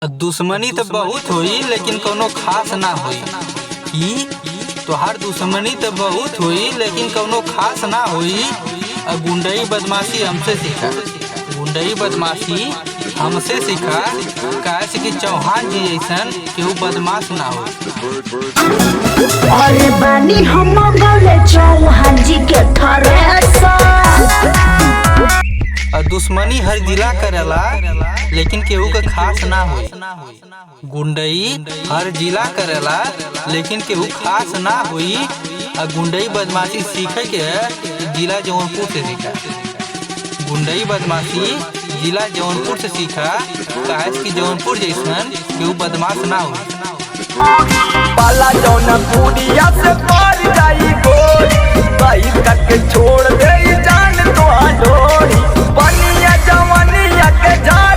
दुश्मनी तो बहुत हुई लेकिन कोनो खास ना हुई। तोहार दुश्मनी तो बहुत हुई लेकिन कोनो खास ना हुई। गुंडई बदमाशी हमसे सीखा, गुंडई बदमाशी हमसे सीखा। काहे कि चौहान जी ऐसन केहू बदमाश ना हो। अरे बानी हम गले चौहान जी के दुश्मनी हर जिला करेला लेकिन केहू का खास ना हो। गुंडई हर जिला करेला लेकिन केहू खास ना हुई। गुंडई बदमाशी सीखे के जिला जौनपुर से सीखा। गुंडई बदमाशी जिला जौनपुर से सीखा। काहे कि जौनपुर जैसन केहू बदमाश ना हो। पाला जौनपुरिया से पार जाई गोरी, बाई करके छोड़ दे जान तो डोरी। बनिया जवानिया के जान